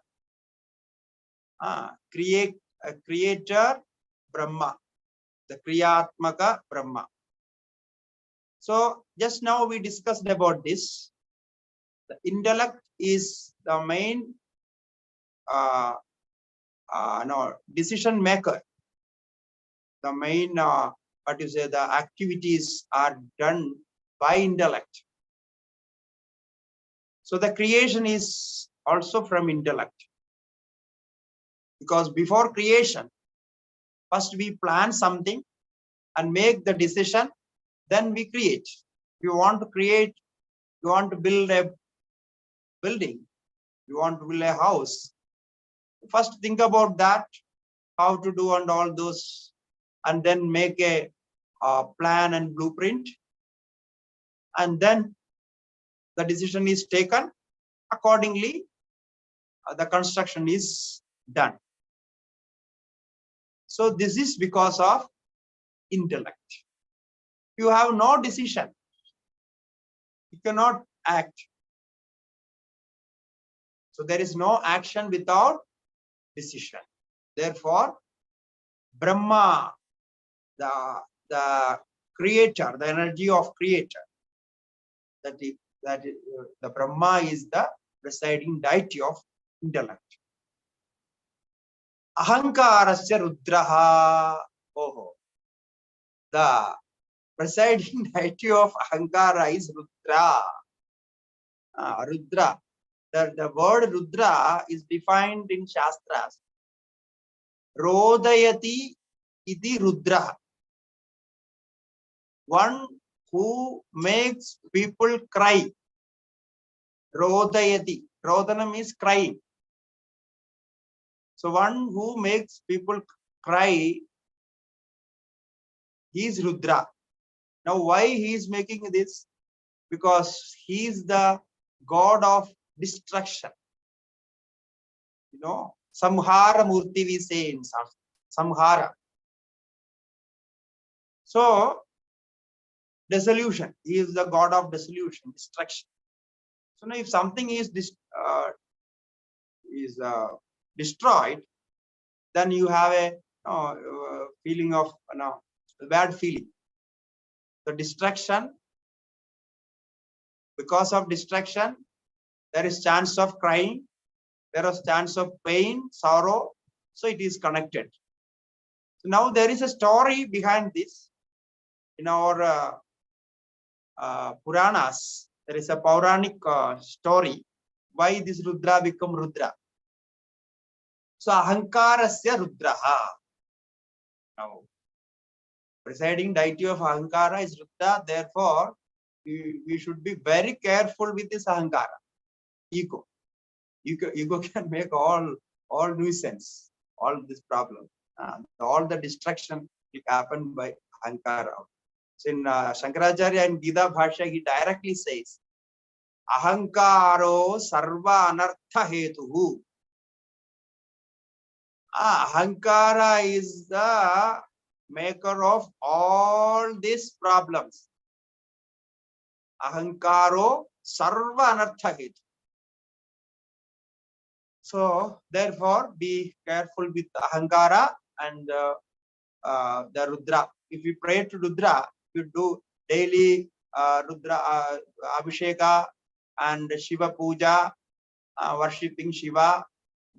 Creator Brahma, the Kriyatmaka Brahma. So just now we discussed about this. The intellect is the main decision maker. The main the activities are done by intellect. So the creation is also from intellect. Because before creation, first we plan something and make the decision, then we create. If you want to create, you want to build a building, you want to build a house, first think about that, how to do and all those, and then make a plan and blueprint, and then the decision is taken. Accordingly, the construction is done. So this is because of intellect. You have no decision, you cannot act. So there is no action without decision. Therefore, Brahma, the creator, the energy of creator, the Brahma is the presiding deity of intellect. Ahankarasya Rudraha. Oh, the presiding deity of Ahankara is Rudra. Rudra. The word Rudra is defined in Shastras. Rodayati iti Rudra. One who makes people cry. Rodayati. Rodanam is crying. So one who makes people cry, he is Rudra. Now why he is making this? Because he is the god of destruction. You know, Samhara Murti we say in Samhara. So dissolution. He is the god of dissolution, destruction. So now if something is destroyed, then you have a feeling of a bad feeling. The destruction, because of destruction, there is chance of crying, there is chance of pain, sorrow. So it is connected. So now there is a story behind this. In our Puranas, there is a Puranic story why this Rudra become Rudra. So Ahankarasya Rudraha. Now, presiding deity of Ahankara is Rudra. Therefore, we should be very careful with this Ahankara. Ego. Ego can make all nuisance, all this problem. All the destruction will happen by Ahankara. So in Shankaracharya in Gita Bhashya, he directly says, Ahankaro sarva anartha hetuhu. Ahankara is the maker of all these problems. Ahankaro sarva anartha hetu. So therefore, be careful with Ahankara and the Rudra. If you pray to Rudra, you do daily Rudra Abhisheka and Shiva Puja, worshipping Shiva,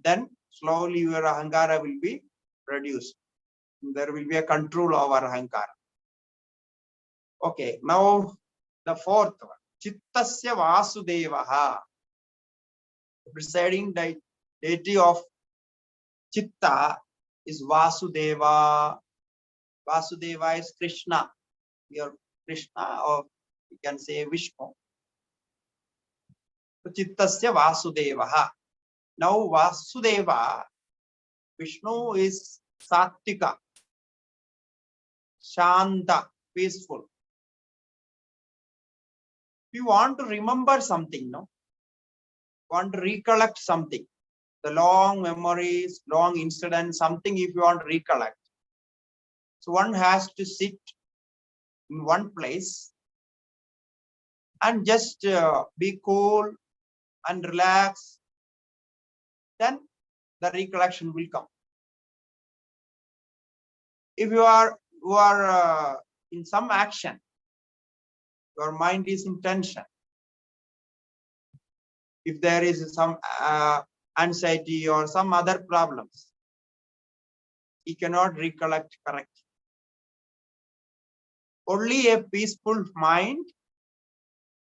then slowly your Ahankara will be reduced. There will be a control over Ahankara. Okay, now the fourth one. Chittasya Vasudevaha. The presiding deity of Chitta is Vasudeva. Vasudeva is Krishna. Your Krishna, or you can say Vishnu. Chittasya Vasudevaha. Now Vasudeva, Vishnu is Sattika, Shanta, peaceful. If you want to remember something, no? Want to recollect something, the long memories, long incidents, something if you want to recollect. So one has to sit in one place and just be cool and relax. Then the recollection will come. If you are in some action, your mind is in tension. If there is some anxiety or some other problems, you cannot recollect correctly. Only a peaceful mind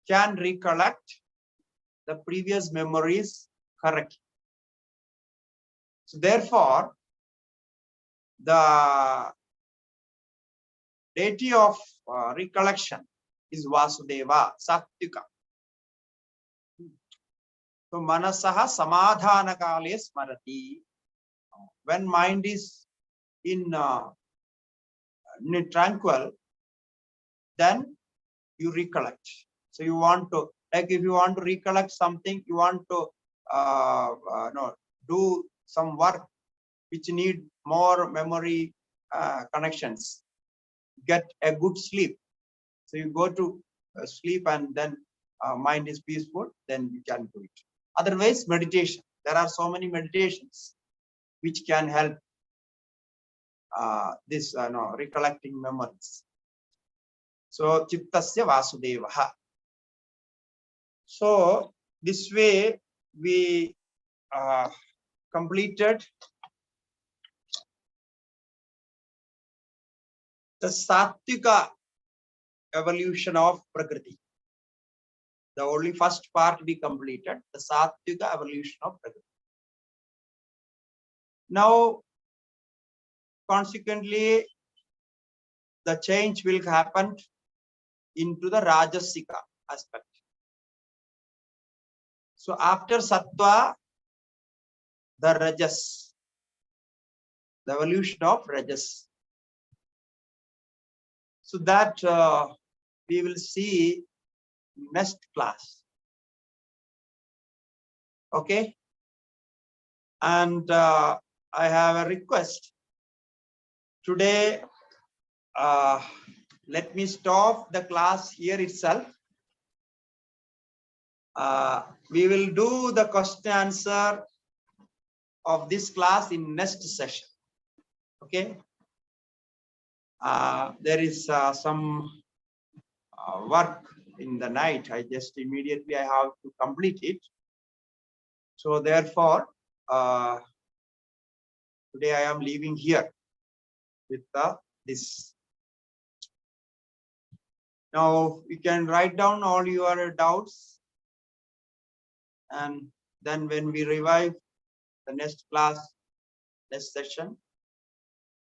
can recollect the previous memories correctly. So therefore, the deity of recollection is Vasudeva, Sattvika. So manasaha samadhana kale smarati. When mind is in tranquil, then you recollect. So you want to, like if you want to recollect something, you want to do some work which need more memory connections, get a good sleep. So you go to sleep and then mind is peaceful, then you can do it. Otherwise, meditation. There are so many meditations which can help this recollecting memories. So chittasya vasudevaha. So this way we completed the sattvika evolution of Prakriti. The only first part we completed, the sattvika evolution of Prakriti. Now, consequently, the change will happen into the Rajasika aspect. So after Sattva, the Rajas, the evolution of Rajas. So that we will see next class. Okay. And I have a request. Today, let me stop the class here itself. We will do the question answer of this class in next session. Okay. There is some work in the night. I just immediately I have to complete it. So therefore, today I am leaving here with this. Now you can write down all your doubts, and then when we revive the next class, next session,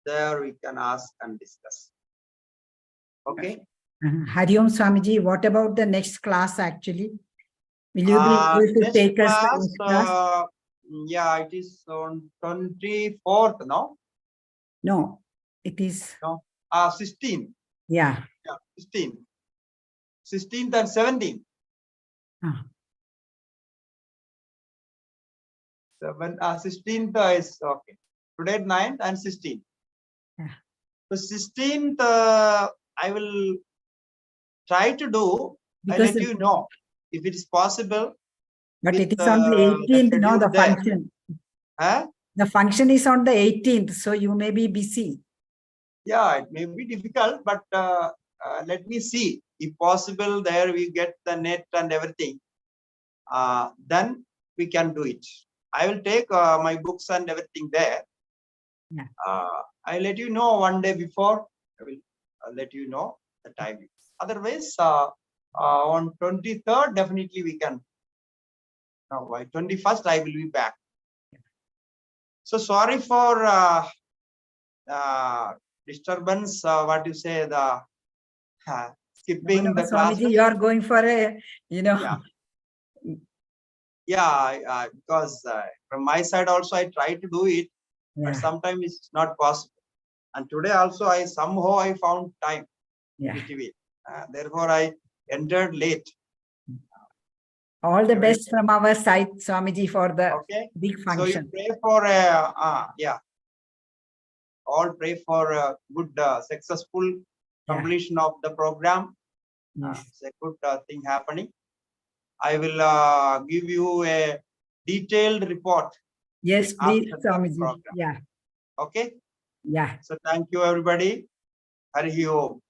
there we can ask and discuss. Okay. Hari Om Swamiji, what about the next class actually? Will you be able to take us to the next class? Yeah, it is on 24th, no? No, it is. No, 16th. Yeah. Yeah, 16th. 16th and 17th. 16th is okay. Today 9th and 16th. Yeah. So 16th, I will try to do. Because I'll let you know if it is possible. But with, it is on the 18th, no, the there. function. Huh? The function is on the 18th, so you may be busy. Yeah, it may be difficult, but let me see. If possible, there we get the net and everything. Then we can do it. I will take my books and everything there. Yeah. I'll let you know one day before. I will let you know the timing. Otherwise, on 23rd, definitely we can. Now, by 21st, I will be back. So sorry for disturbance. What you say, the skipping the class. Swamiji, you are going for a, Yeah. Yeah, because from my side also I try to do it, but sometimes it's not possible. And today also I found time. Yeah. Therefore I entered late. All the best from our side, Swamiji, for the big function. So you pray for all pray for a good successful completion of the program. Yes. It's a good thing happening. I will give you a detailed report. Yes, please, Swamiji. Yeah. Okay. Yeah. So thank you, everybody. Hari Om.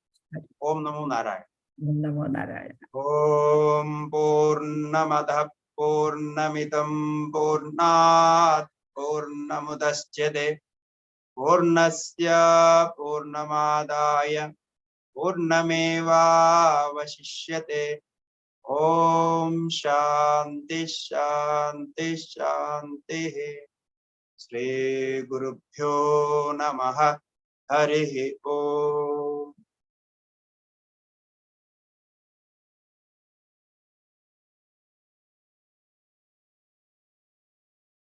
Om Namo Narayana. Om Namo Narayana. Om Purnamadah Purnamitam Purnat Purnamudashyate Purnasya Purnamadaya Purnameva Vashishyate. Om Shanti Shanti Shanti. Shri Gurubhyo Namaha Harihi Om.